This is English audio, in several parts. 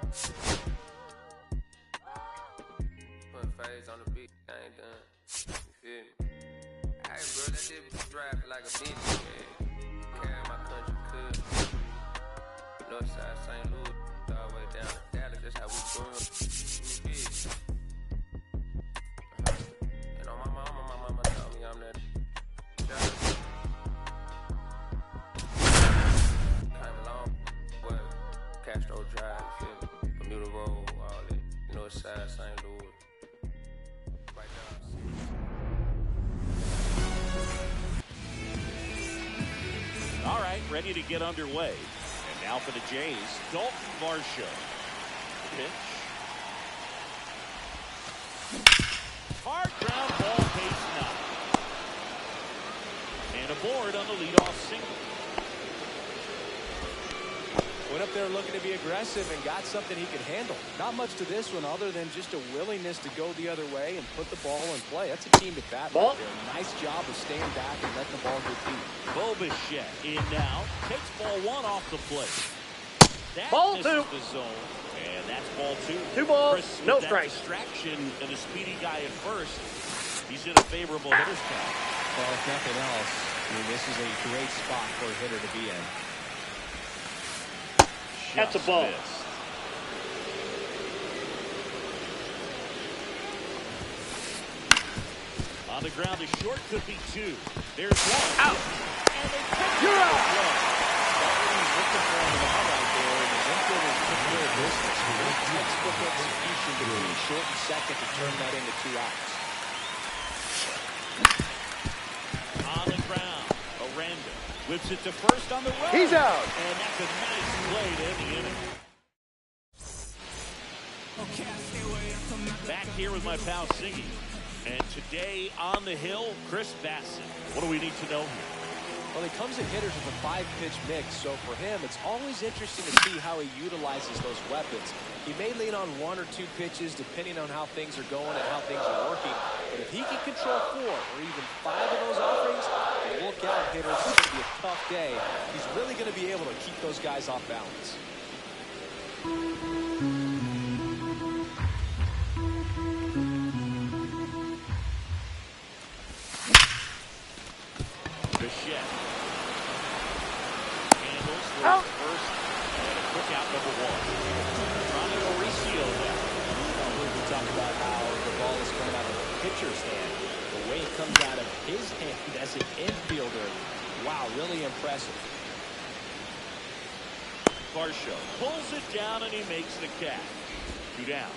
Put phase on the beat, I ain't done. You feel me? Hey, bro, that shit drive like a bitch, man. Carry my country, could. Northside St. Louis, all the way down to Dallas, that's how we grew up. You feel me? And on my mama told me I'm that. Came along, what? Castro Drive, you feel me? Bermuda Road, all that. Northside St. Louis. Right down. All right, ready to get underway. And now for the Jays, Dalton Varsho. Pitch. Hard ground ball, base knock. And aboard on the leadoff single. Went up there looking to be aggressive and got something he could handle. Not much to this one other than just a willingness to go the other way and put the ball in play. That's a team at bat right there. Nice job of staying back and letting the ball go deep. Bo Bichette in now. Takes ball one off the plate. That ball misses two. The zone. And that's ball two. 2 balls, Chris, no that strikes. Distraction and a speedy guy at first. He's in a favorable hitter's count. Well, if nothing else, I mean, this is a great spot for a hitter to be in. That's a ball. Missed. On the ground, the short could be 2. There's one. Out. And they pick You're out. That's what he's looking for on the ball right there. And his infielders took care of business. Great textbook execution between short and second to turn that into 2 outs. On the ground, Aranda whips it to first on the run. He's out. And that's a nice play to end the inning. Back here with my pal Siggy. And today on the hill, Chris Bassett. What do we need to know here? Well, he comes at hitters with a 5-pitch mix, so for him, it's always interesting to see how he utilizes those weapons. He may lean on 1 or 2 pitches, depending on how things are going and how things are working. But if he can control 4 or even 5 of those offerings, look out, hitters. It's going to be a tough day. He's really going to be able to keep those guys off balance. Bichette handles for Out. first and a quick out number 1. Trying to reseal that. We talk about how the ball is coming out of the pitcher's hand. The way it comes out of his hand as an infielder, wow, really impressive. Varsho pulls it down and he makes the catch. 2 down.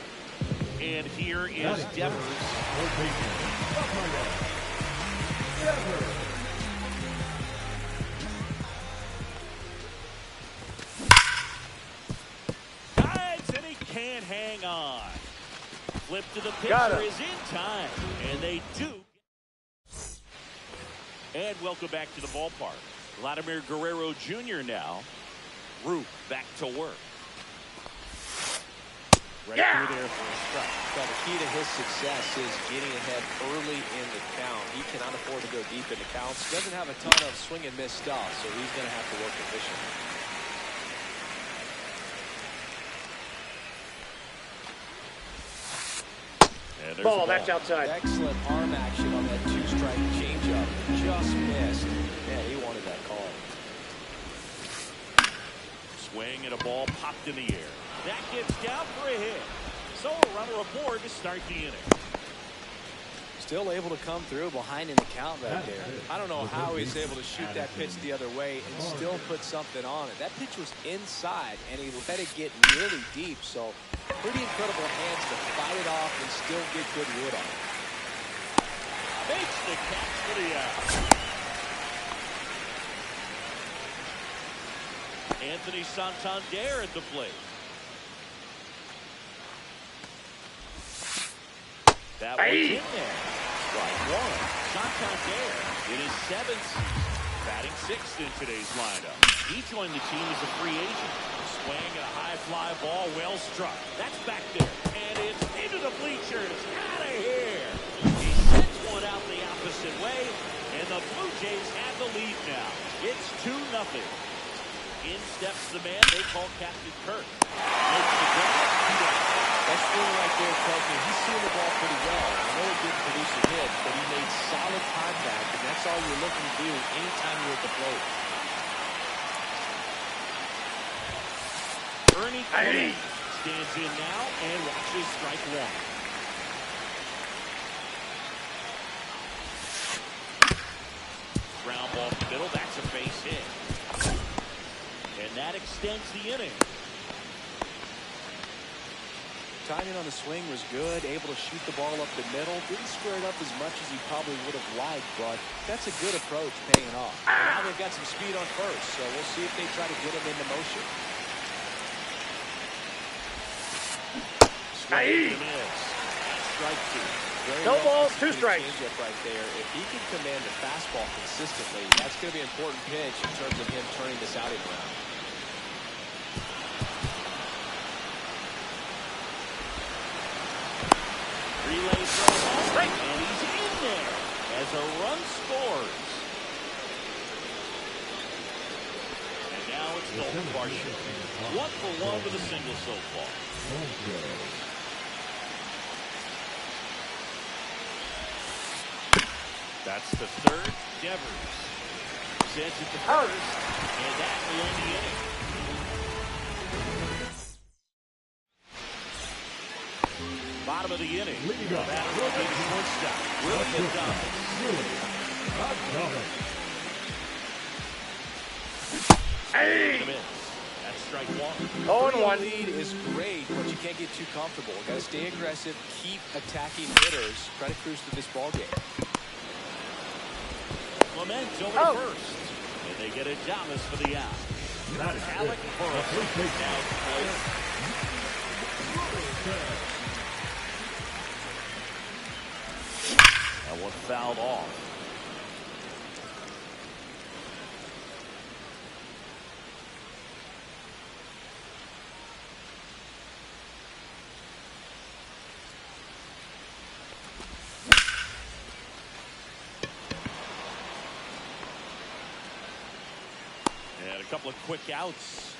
And here is Devers. Guides and he can't hang on. Flip to the pitcher is in time. And they do. And welcome back to the ballpark. Vladimir Guerrero Jr. now. Root back to work. Right through there for a strike. Well, the key to his success is getting ahead early in the count. He cannot afford to go deep into counts. Doesn't have a ton of swing and miss stuff, so he's going to have to work efficiently. Ball, that's outside. Excellent arm action on that 2-strike changeup. Just missed. Man, he wanted that call. Swing and a ball popped in the air. That gets down for a hit. So a runner aboard to start the inning. Still able to come through behind in the count right there. I don't know how he's able to shoot that pitch the other way and still put something on it. That pitch was inside, and he let it get really deep. So pretty incredible hands to fight it off and still get good wood on it. Makes the catch for the out. Anthony Santander at the plate. That was in there. Strike 1. Santander in his 7th season, batting 6th in today's lineup. He joined the team as a free agent. Swing and a high fly ball, well struck. That's back there, and it's into the bleachers. Out of here. He sends one out the opposite way, and the Blue Jays have the lead now. It's 2-0. In steps the man they call Captain Kirk. Makes the That swing right there tells me he's seeing the ball pretty well. I know it didn't produce a hit, but he made solid contact, and that's all you're looking to do anytime you're at the plate. Ernie Clement stands in now and watches strike one. Ground ball in the middle. That's a base hit. And that extends the inning. Timing on the swing was good, able to shoot the ball up the middle. Didn't square it up as much as he probably would have liked, but that's a good approach paying off. And now they've got some speed on first, so we'll see if they try to get him into motion. Strike two. No balls, 2 strikes. Changeup right there. If he can command the fastball consistently, that's going to be an important pitch in terms of him turning this outing around. Relay throw, and he's in there as a run scores. And now it's Dalton Varsho. 1 for 1 with a single so far. That's the third. Devers sends it to first, and that will end the inning. Bottom of the inning. The batter will be the shortstop. William Dobbins. That's strike one. 0-1. Lead is great, but you can't get too comfortable. Got to stay aggressive, keep attacking hitters, try to cruise through this ball game. Clement over to first, and they get Adames for the out. Alec Burrow now to that one fouled off. And a couple of quick outs.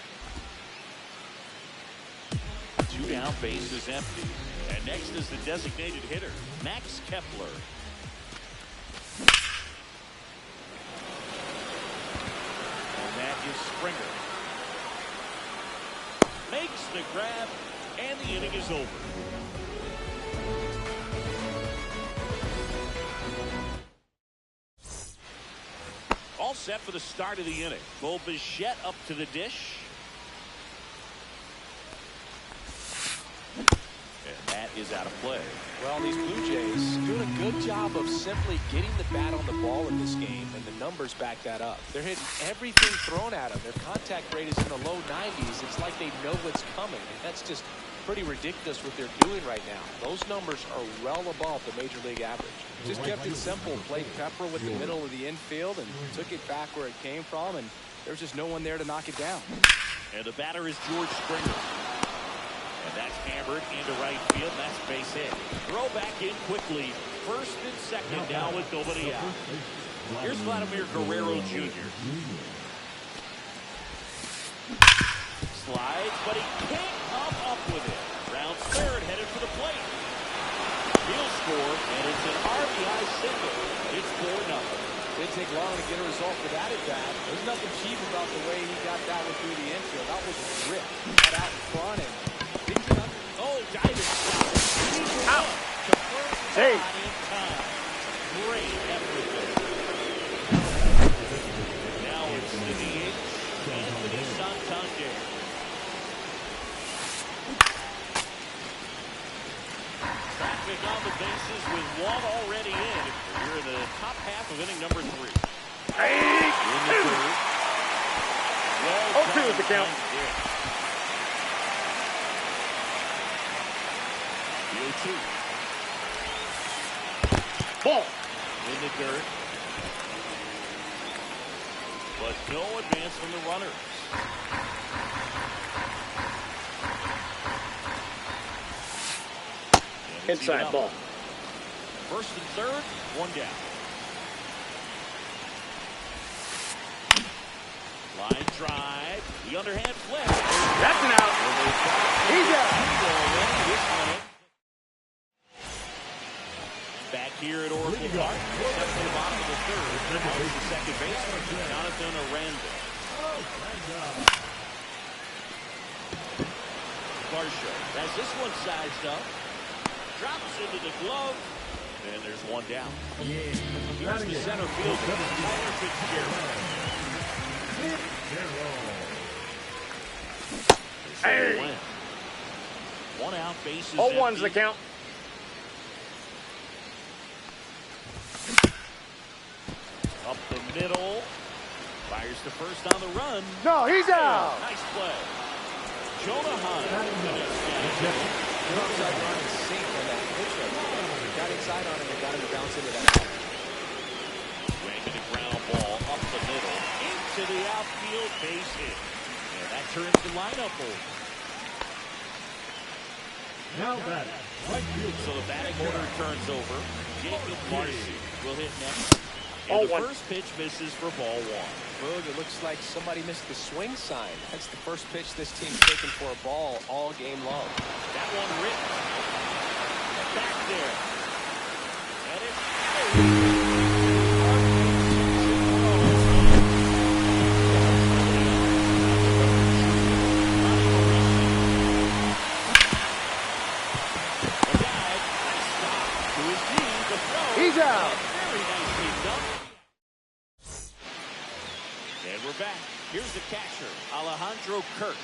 2 down, bases empty. And next is the designated hitter, Max Kepler. And that is Springer. Makes the grab, and the inning is over. All set for the start of the inning. Bo Bichette up to the dish. And that is out of play. Well, these Blue Jays doing a good job of simply getting the bat on the ball in this game, and the numbers back that up. They're hitting everything thrown at them. Their contact rate is in the low 90s. It's like they know what's coming, and that's just pretty ridiculous what they're doing right now. Those numbers are well above the major league average. Just kept it simple. Played Pepper with the middle of the infield and took it back where it came from, and there's just no one there to knock it down. And the batter is George Springer. And that's hammered into right field. That's base hit. Throw back in quickly. First and second now with nobody out. Here's Vladimir Guerrero Jr. Slides, but he can't come up with it. Round third, headed for the plate. He'll score, and it's an RBI single. It's 4-0. Didn't take long to get a result for that at bat. There's nothing cheap about the way he got that one through the infield. That was a rip. Got out in front and picked it up. Oh, diving. Out. Hey. In time. Great effort there. Now it's the DH, Anthony Santander. Traffic on the bases with one already in. We're in the top half of inning number 3. Hey. In the third. Well, 0-2 is the count. The 0-2. Ball. In the dirt. But no advance from the runners. Inside ball. First and third, one down. Line drive. The underhand flip. That's an out. He's out. Jonathan Aranda. Varsho has this one sized up. Drops into the glove. And there's one down. Here's the center fielder, Tyler Fitzgerald. Hey. One out, bases 0-1's empty. the count. Up the middle. Fires the first on the run. No, he's out. Nice play. Jonah Hunt. Outside run and sink on that pitch right there. Got inside on him and got him to bounce into that out. Swinging a ground ball up the middle. Into the outfield, base hit. And that turns the lineup over. Now that right field. So the batting order turns over. Jacob Marcy will hit next. And the first pitch misses for ball one. Boog, it looks like somebody missed the swing sign. That's the first pitch this team's taken for a ball all game long. That one written. Back there. And it's the dive. Nice stop to his knee. The throw. He's out. Very nicely done. And we're back. Here's the catcher, Alejandro Kirk.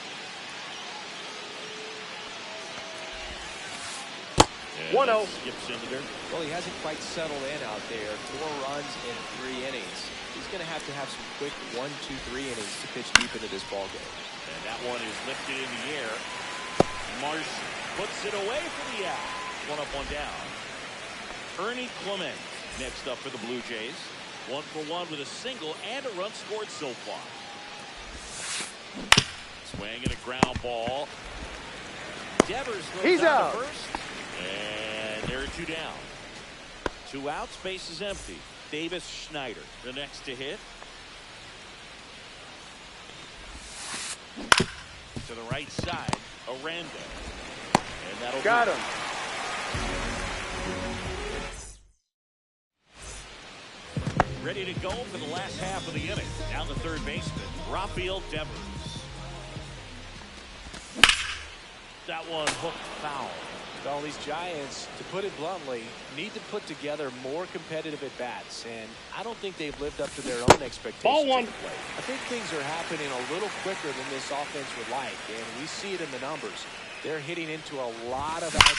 And 1-0. skips into there. Well, he hasn't quite settled in out there. 4 runs in 3 innings. He's going to have some quick 1, 2, 3 innings to pitch deep into this ball game. And that one is lifted in the air. Marsh puts it away for the out. 1 up, 1 down. Ernie Clement next up for the Blue Jays. 1 for 1 with a single and a run scored so far. Swing and a ground ball. Devers throws He's out. to first. And there are 2 down. 2 outs, base is empty. Davis Schneider, the next to hit. To the right side, Aranda. And that'll Got do it. him. Ready to go for the last half of the inning. Now the third baseman, Rafael Devers. That one hooked foul. All these Giants, to put it bluntly, need to put together more competitive at-bats, and I don't think they've lived up to their own expectations. Ball 1. of the plate. I think things are happening a little quicker than this offense would like, and we see it in the numbers. They're hitting into a lot of out.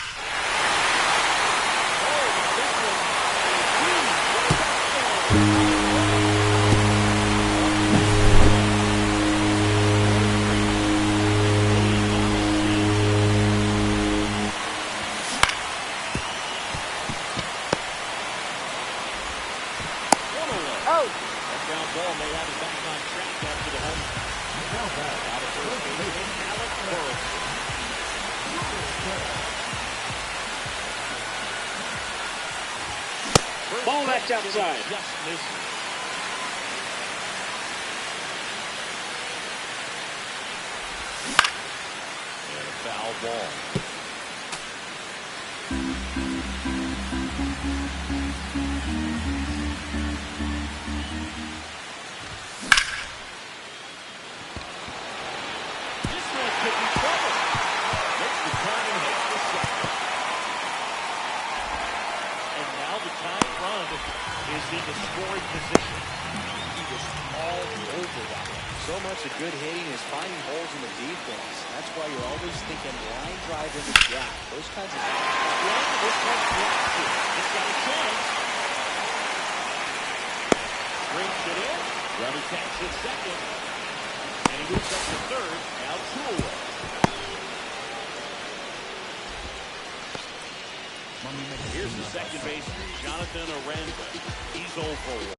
Out. That ground ball may have him back on track after the home. Out of first base, Alec Burleson. Ball that's outside. Just misses. And a foul ball. This one could be trouble. Makes the turn and hits the second. And now the tying run is in the scoring position. He was all over that one. So much of good hitting is finding holes in the defense. That's why you're always thinking line drive in the gap. Those kinds of Well, this one's blocked here. It's got a chance. Brings it in. Runner taps it second. And he moves up to third. Now 2 away. Here's the second baseman, Jonathan Aranda. He's 0 for 1.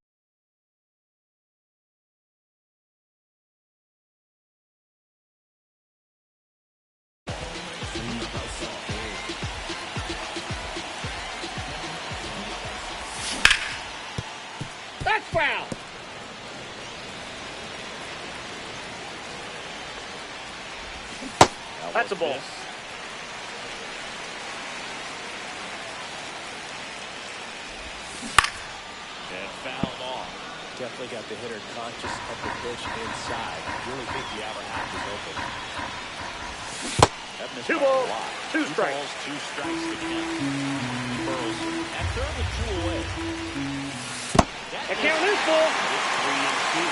That's foul. That's a ball. And fouled off. definitely got the hitter conscious of the pitch inside. I really think the outer half is open. That missed 2 by a balls, lot. 2 strikes. 2 strikes to count. Burleson at third with 2 away. The count is full. It's 3-2.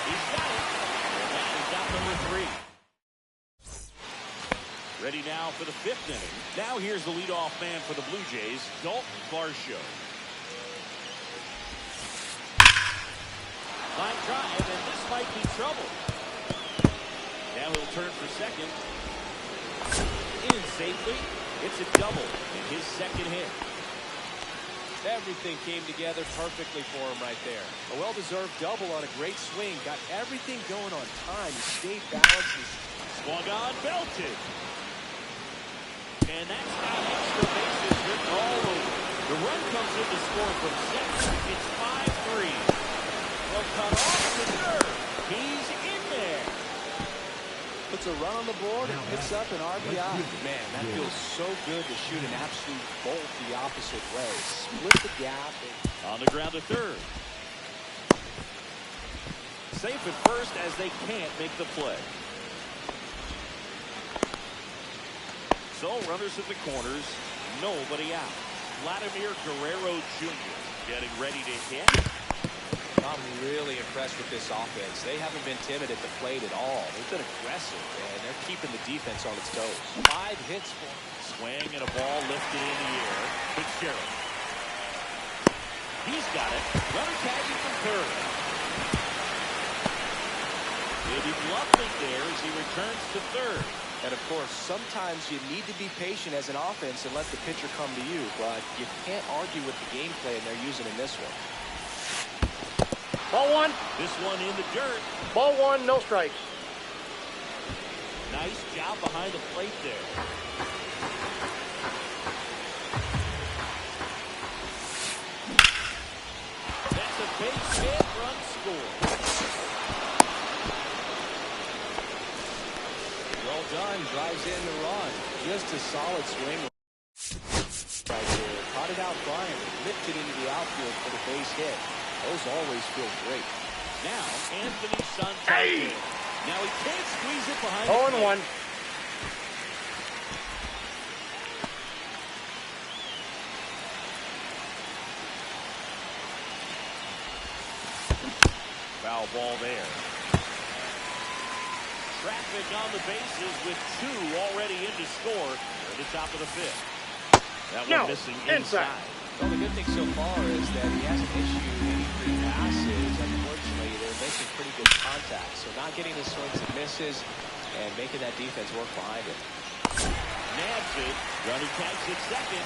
He's got it. And that is out number 3. Ready now for the 5th inning. Now here's the leadoff man for the Blue Jays, Dalton Varsho. Line drive, and this might be trouble. Now he'll turn for second. In safely. It's a double in his second hit. Everything came together perfectly for him right there. A well-deserved double on a great swing. Got everything going on time. He stayed balanced. Swung on, belted. And that's got extra bases written all over. The run comes in to score from second. It's 5-3. Well, cut off to third. He's in there. Puts a run on the board and picks up an RBI. Man, that feels so good to shoot an absolute bolt the opposite way. Split the gap. On the ground to third. Safe at first as they can't make the play. So runners at the corners, nobody out. Vladimir Guerrero Jr. getting ready to hit. I'm really impressed with this offense. They haven't been timid at the plate at all. They've been aggressive, and they're keeping the defense on its toes. 5 hits for them. Swing and a ball lifted in the air. Fitzgerald. He's got it. Runner tagging from third. Maybe bluffing there as he returns to third. And, of course, sometimes you need to be patient as an offense and let the pitcher come to you, but you can't argue with the game plan they're using in this one. Ball 1. This one in the dirt. Ball 1, no strikes. Nice job behind the plate there. That's a base hit, run score. Well done, drives in the run. Just a solid swing right there. Caught it out flying, lifted into the outfield for the base hit. Those always feel great. Now, Anthony Santander. Now he can't squeeze it behind the 0-1. plate. Foul ball there. Traffic on the bases with 2 already in to score at the top of the 5th. That one missing inside. Well, the good thing so far is that he hasn't issued any free passes. Unfortunately, they're making pretty good contact. So not getting the swings and misses and making that defense work behind it. Nabs it. Running tags at second.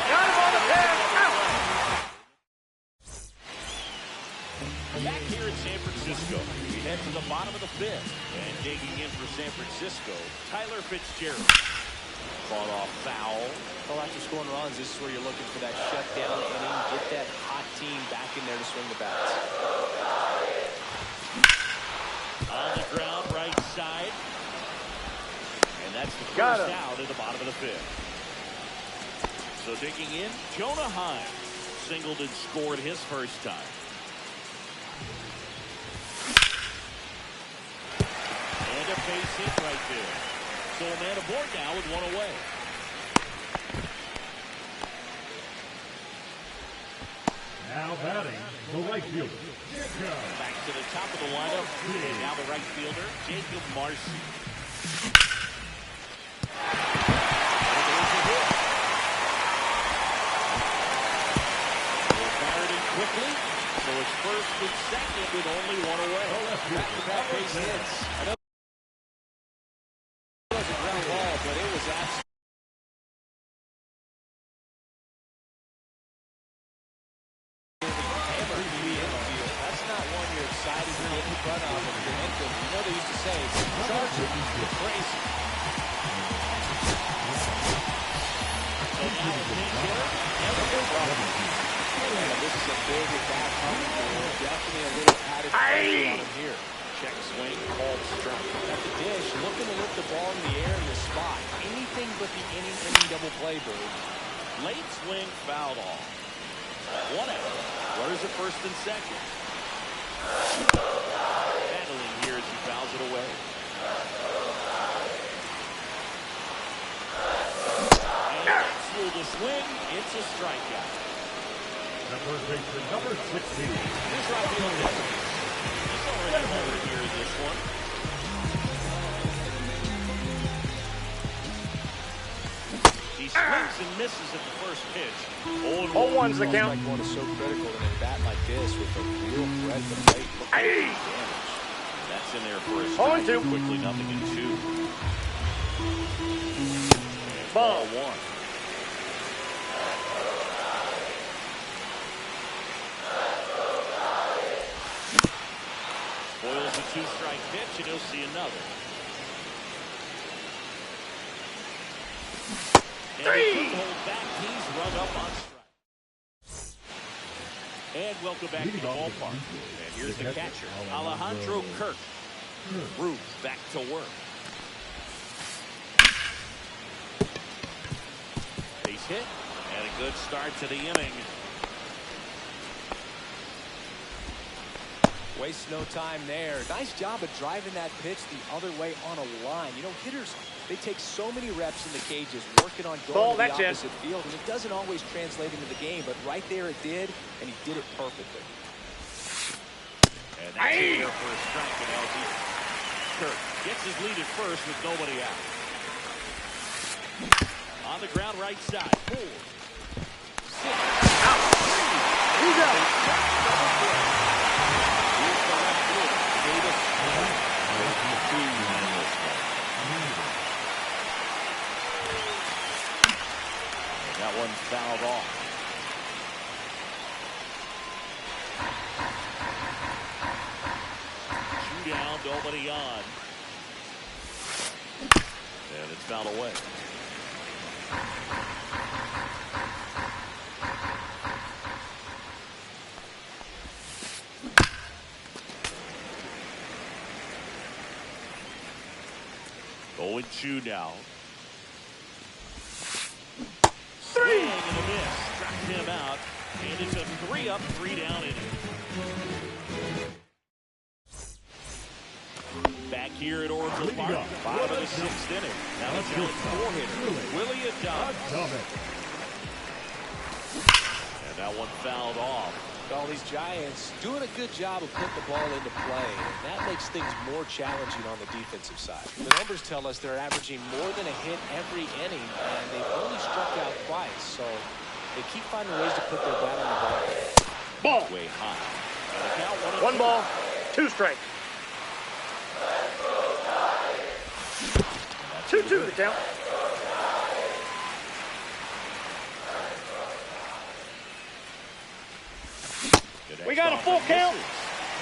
Got him on the pitch. Out. Back here in San Francisco, we head to the bottom of the 5th. And digging in for San Francisco, Tyler Fitzgerald. Fought off foul. Well, after scoring runs, this is where you're looking for that shutdown inning. Get that hot team back in there to swing the bats. On the ground, right side. And that's the Got first him. out at the bottom of the 5th. So digging in, Jonah Heim singled and scored his first time. And a base hit right there. So a man aboard now with 1 away. Now batting, the right fielder. Back to the top of the lineup. And now the right fielder, Jacob Marcy. And there's a hit. They'll fire it in quickly. So it's first and second with only 1 away. Back-to-back base hits. I know it was a ground ball, but it was absolutely. That's not one you're excited to get in front of and you're into. You know they used to say, charge it, you're crazy. So now the pinch hitter, Everett Roberts. This is a big at-bat coming. Definitely a little added pressure on him here. Check swing, called strike. At the dish, looking to lift the ball in the air in the spot. Anything but the inning double play, Bird. Late swing, fouled off. 1 out. Runners at first and second. Battling here as he fouls it away. And that's ruled a swing. It's a strikeout. Number 16. Here's Rafael Devers. He's already over here in this one. He swings and misses at the first pitch. 0-1's the count. Like one is so critical in a bat like this with a real threat to plate. Hey! That's in there for a strike. 0-2. Quickly, 0-2. Ball 1. Boyle's a 2-strike pitch, and he'll see another. And he couldn't hold back. He's run up on strike. And welcome back to the ballpark. And here's the catcher, Alejandro Kirk. Ruth back to work. Base hit, and a good start to the inning. Wastes no time there. Nice job of driving that pitch the other way on a line. You know, hitters, they take so many reps in the cages working on going to the opposite field, and it doesn't always translate into the game, but right there it did, and he did it perfectly. And that's in there for a strike at LT. Kirk gets his lead at first with nobody out. On the ground, right side. 4, 6, out. 3. Who's out? That one's fouled off. Two down, nobody on. And it's fouled away. Going 2 now. 3. And a miss. Struck him out. And it's a 3-up, 3-down inning. Back here at Oracle Park, bottom of the 6th inning. Now it's a 4-hitter, Willie Adames. And that one fouled off. All these Giants doing a good job of putting the ball into play, and that makes things more challenging on the defensive side. The numbers tell us they're averaging more than a hit every inning, and they've only struck out twice, so they keep finding ways to put their bat on the ball. Ball. Way high. And the count 1 ball, 2 strikes. 2-2 the count. We got a full count.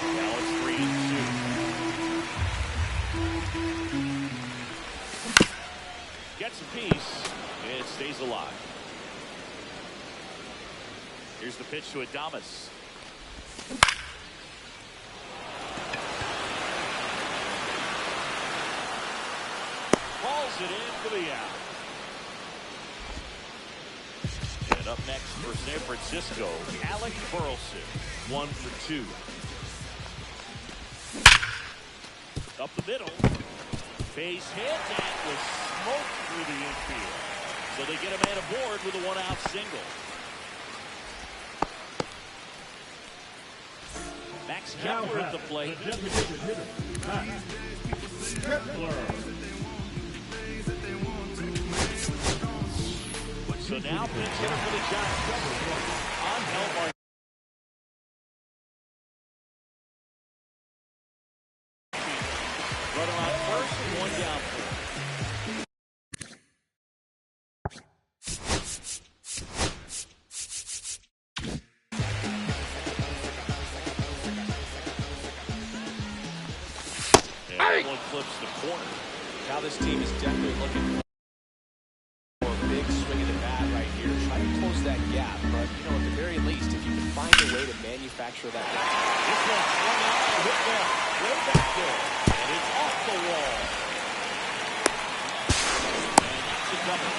Now it's 3-2. Gets a piece. It stays alive. Here's the pitch to Adames. Calls it in for the out. And up next for San Francisco, Alec Burleson. 1 for 2. Up the middle. Base hit. That was smoked through the infield. So they get a man aboard with a 1-out single. Max Kepler at the plate. So now pinch hitter for the Giants. On Elmar. Runner on first and 1 down. And that one clips the corner. Now this team is definitely looking for a big swing of the bat right here. Try to close that gap, but you know, at the very least, if you can find a way to manufacture that gap. This one swung out and hit well. way back there. And it's off the wall. And that's a double.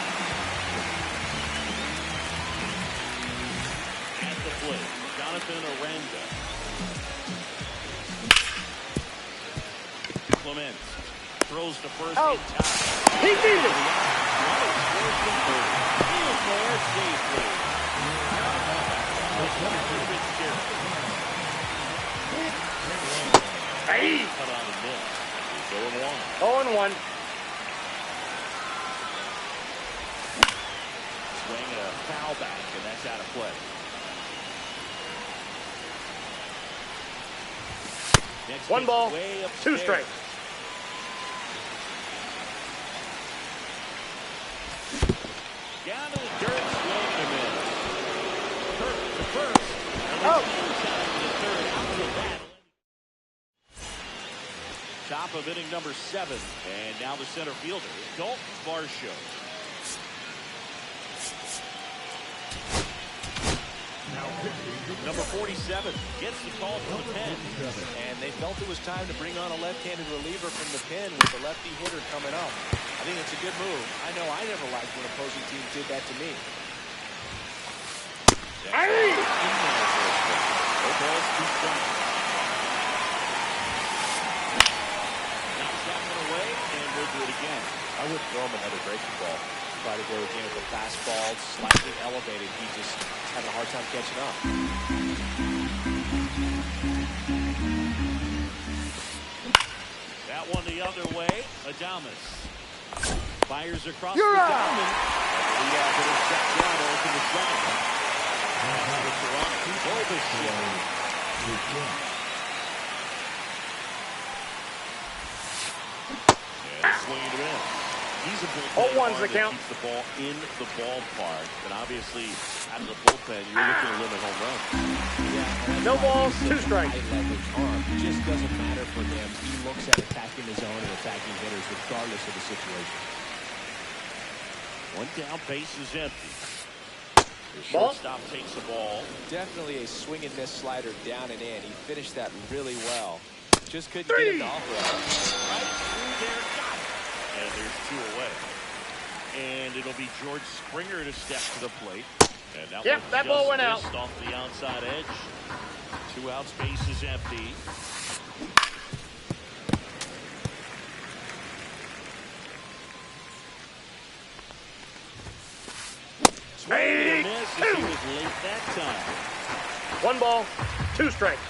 At the plate, Jonathan Aranda. Clement throws to first in time. He did it. There safely. Hey. Cut on the miss. He's 0-1. 0-1. Swing a foul back, and that's out of play. Next 1 ball, way 2 upstairs. strikes. Down to the dirt, swing and a miss. Kirk to first. Oh. Inside to the third. Out of that. Top of inning number 7. And now the center fielder, Dalton Varsho. Number 47 gets the call from the pen. And they felt it was time to bring on a left-handed reliever from the pen with the lefty hitter coming up. I think it's a good move. I know I never liked when opposing teams did that to me. Hey! No balls, 2 strikes. Knocks that one away, and we'll do it again. I would throw him another breaking ball. Try to go again with the fastball, slightly elevated. He just having a hard time catching up. That one the other way. Adames fires across You're the out. diamond. The hitter set down to open the second. It's on to Bulbash. And swing and a miss. He's a bullpen 0-1's the arm that count. keeps the ball in the ballpark. And obviously, out of the bullpen, you're looking to limit home runs. Yeah, No balls, 2 strikes. high leverage arm. It just doesn't matter for him. He looks at attacking his own and attacking hitters regardless of the situation. One down, base is empty. The Ball. shortstop takes the ball. Definitely a swing and miss slider down and in. He finished that really well. Just couldn't 3. get it off of. Right through there, got it. And there's 2 away. And it'll be George Springer to step to the plate. And that Yep, one that ball just went out. missed off the outside edge. 2 outs, base is empty. Hey. Swing and a miss as he was late that time. 1 ball, 2 strikes.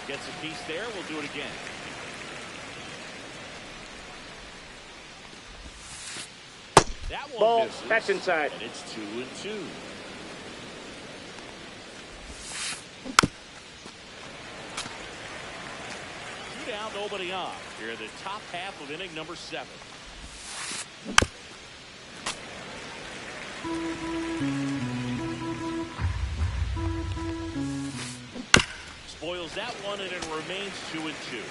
Gets a piece there. We'll do it again. That one Ball, misses. that's inside. And it's 2-2. Two down, nobody on. Here in the top half of inning number 7. Spoils that one, and it remains 2-2.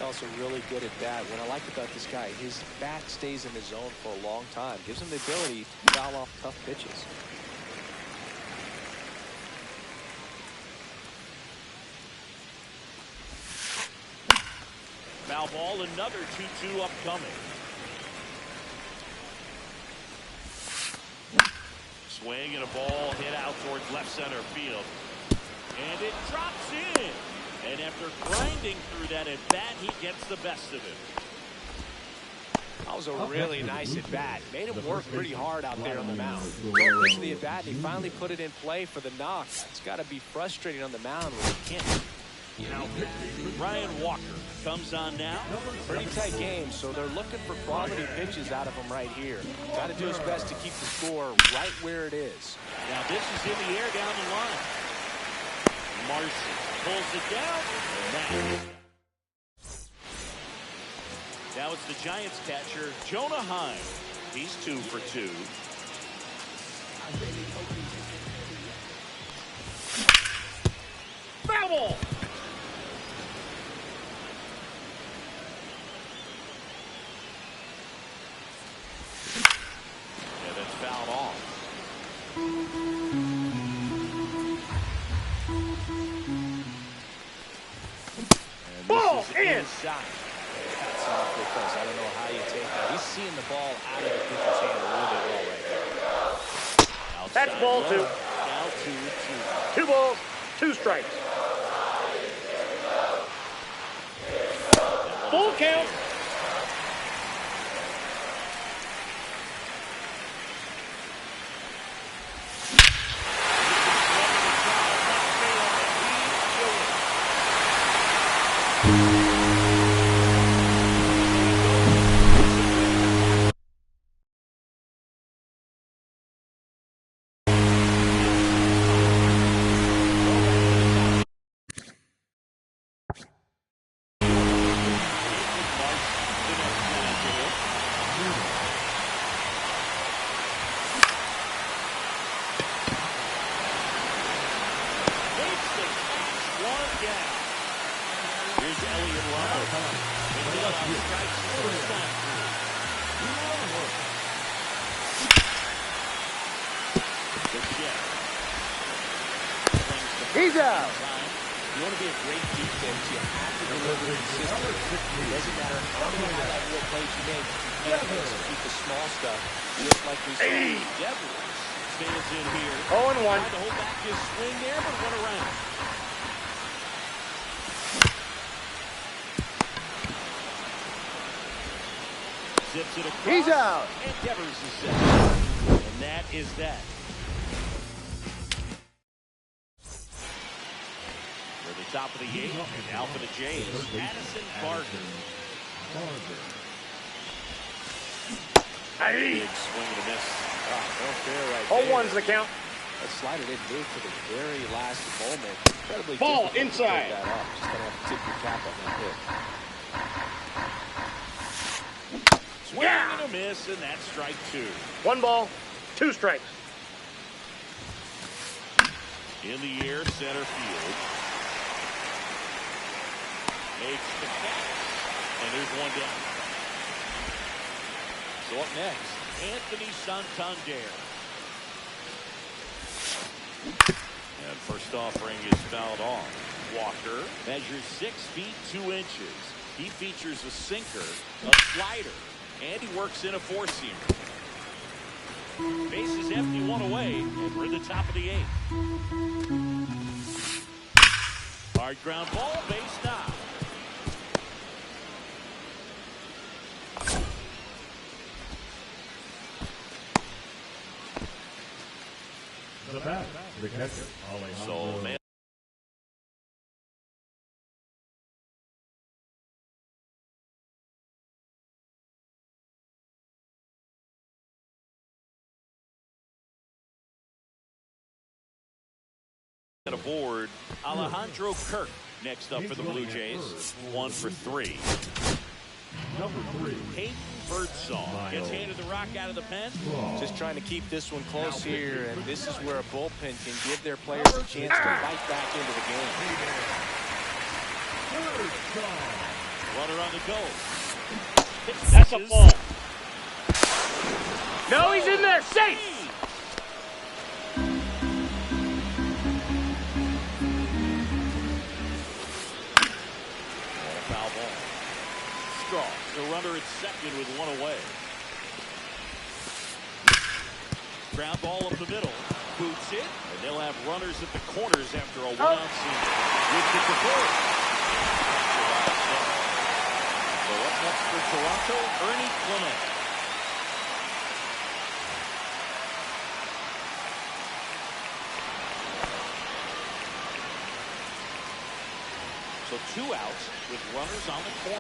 Also really good at that. What I like about this guy, his bat stays in the zone for a long time. Gives him the ability to foul off tough pitches. Foul ball, another 2-2 upcoming. Swing and a ball hit out towards left center field. And it drops in. And after grinding through that at bat, he gets the best of it. That was a really nice at bat. Made him work pretty hard out there on the mound. Broke into the at bat, and he finally put it in play for the knock. It's got to be frustrating on the mound when he can't. Ryan Walker comes on now. Pretty tight game, so they're looking for quality pitches out of him right here. Got to do his best to keep the score right where it is. Now this is in the air down the line. Marcy pulls it down. And now it's the Giants catcher, Jonah Heim. He's 2 for 2. Foul ball. And that's fouled off. Ball in. Inside. That's off because I don't know how you take that. He's seeing the ball out of the pitcher's hand really well right now. Outside That's ball runner. 2. Now 2-2. 2 balls, 2 strikes. Full count. He's out. You want to be a great defense, you have to deliver consistently. It doesn't matter how many high-level plays you make, you have to execute the small stuff, just like we saw. Devils stands in here. 0-1. Tried to hold back his swing there, but went around. Zips it across. He's out. And Devers is set. And that is that. For the top of the 8th, now for the Jays, Addison Barger. Big swing and a miss. No fair right 0-1's the count. That slider didn't move to the very last moment. Incredibly Ball difficult to inside. break that up. Just going to have to tip your cap on that hit. Swing and a miss, and that's strike 2. 1 ball, 2 strikes. In the air, center field. Makes the catch. And there's one down. So up next, Anthony Santander. And first offering is fouled off. Walker measures 6 feet 2 inches. He features a sinker, a slider, and he works in a 4-seamer. Base is empty, 1 away, and we're in the top of the 8th. Hard ground ball, base knock. The bat, the catcher, So, man. Aboard Alejandro Kirk next up for the Blue Jays. 1 for 3. Number 3. Hayden Birdsong gets handed the rock out of the pen. Just trying to keep this one close here, and this is where a bullpen can give their players a chance to fight back into the game. Runner on the go. That's a ball. No, he's in there, safe. Foul ball. Strong. The runner at second with 1 away. Ground ball up the middle. Boots it. And they'll have runners at the corners after a 1-out single. With the third. So up next for Toronto, Ernie Clement. So 2 outs with runners on the corner.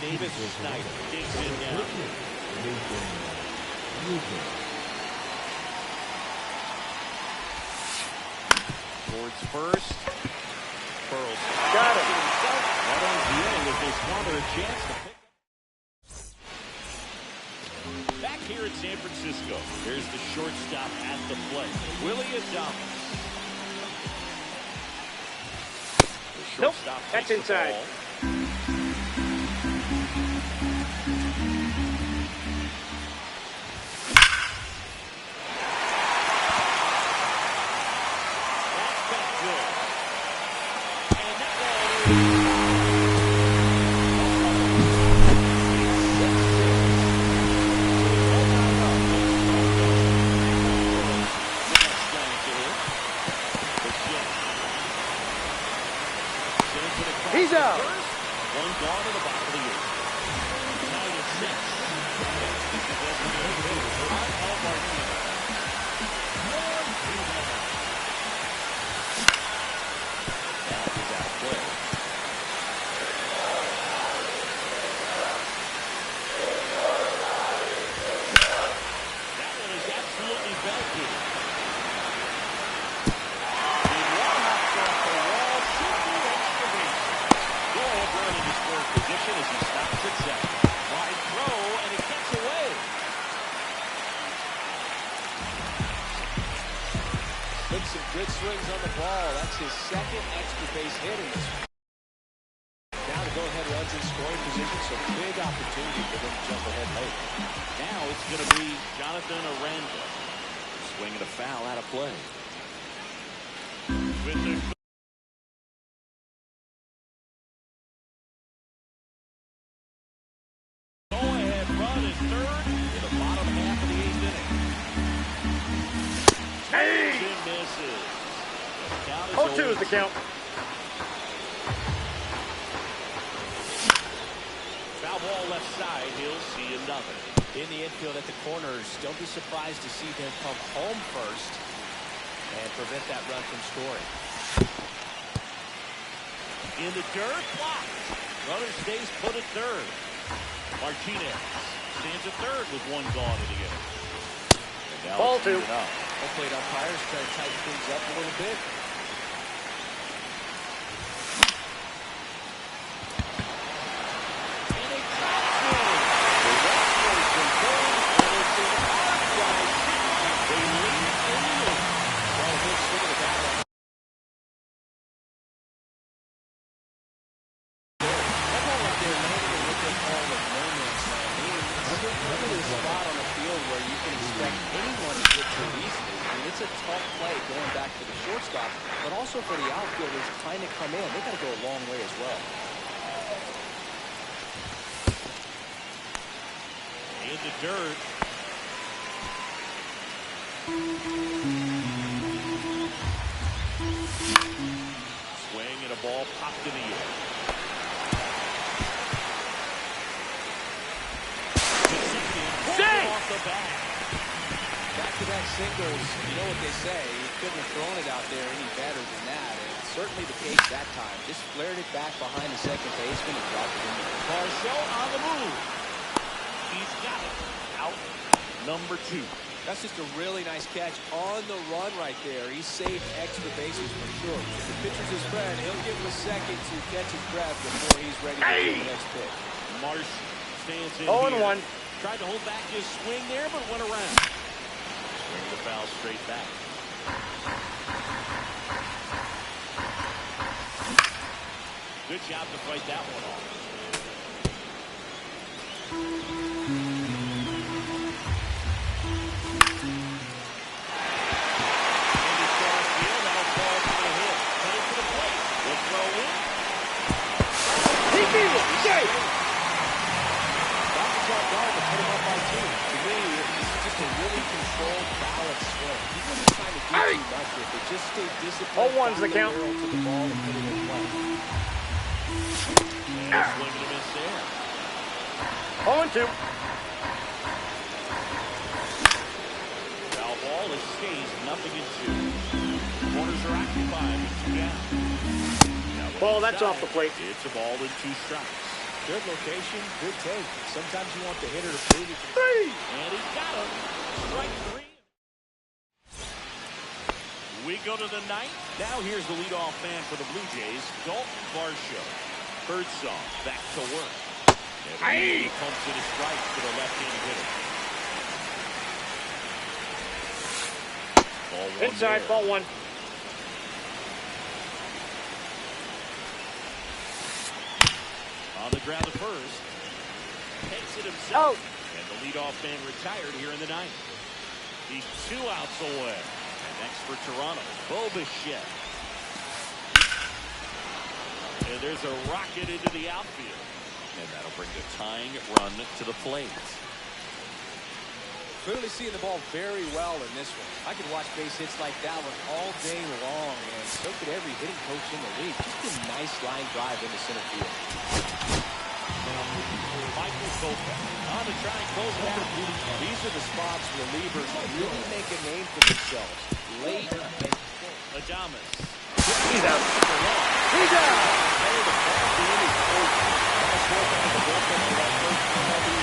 Davis Snyder digs in now. Towards first. Pearls. Got it. Right on the end with this runner a chance to pick up. Back here at San Francisco. There's the shortstop at the plate, Willie Adames. The Nope, shortstop that's takes the inside. ball. He's out. One gone in the bottom of the eighth. 9 some good swings on the ball. That's his second extra base hit in this. Now to go ahead runs in scoring position, so big opportunity for them to jump ahead late. Now it's going to be Jonathan Aranda swinging a foul out of play. With the go-ahead run at third in the bottom half of the 8th inning. Hey! And misses. The count is 0-2 is the count. Foul ball left side. He'll see another. In the infield at the corners, don't be surprised to see them come home first and prevent that run from scoring. In the dirt, blocked. Runner stays put at third. Martinez stands at third with one gone in the inning. And now Ball it's 2. even up. Hopefully umpires try to tighten things up a little bit. And it drops in. The Rockets control, and it's an RBI single. They lead in the inning. Well, good swing of the bat. That ball right there landed in what they call a no man's land. It's a spot on the field where you can expect anyone to get to easily. I mean, it's a tough play going back to the shortstop, but also for the outfielders trying to come in. They got to go a long way as well. In the dirt. Swing and a ball popped in the air. Sing! Off the bat. Back-to-back singles, you know what they say. He couldn't have thrown it out there any better than that. And it's certainly the case that time. Just flared it back behind the second baseman and dropped it in there. Marshall on the move. He's got it. Out number 2. That's just a really nice catch on the run right there. He saved extra bases for sure. If the pitcher's his friend, he'll give him a second to catch his breath before he's ready to do the next pitch. Marsh stands in 0-1. Tried to hold back his swing there, but went around. Swing the foul straight back. Good job to fight that one off. He beat it. Safe. That's a job done to put him up by 2. To me, this is just a really controlled, balanced swing. He wasn't trying to do too much with it. Just stay disciplined. 0-1's the count. To the ball and put it in play. And swing and a miss there. 0-2. Foul ball, it stays 0-2. Corners are occupied with 2 down. Now the Ball, left that's off side, the plate. It's a ball and 2 strikes. Good location, good take. Sometimes you want the hitter to prove it. 3. And he's got him. Strike 3. We go to the 9th. Now here's the leadoff man for the Blue Jays, Dalton Varsho. Birdsong back to work. And he pumps it a strike to the left-handed hitter. Inside, there. ball one. On the ground at first. Takes it himself. Out. And the leadoff man retired here in the ninth. He's 2 outs away. And next for Toronto, Bo Bichette. And there's a rocket into the outfield. And that'll bring the tying run to the Flames. Clearly seeing the ball very well in this one. I could watch base hits like that one all day long, and so could every hitting coach in the league. Just a nice line drive into center field. Michael Kopech on to try and close it out. These are the spots relievers really make a name for themselves. Late and Adames. He's out. He's out. the ball game is over.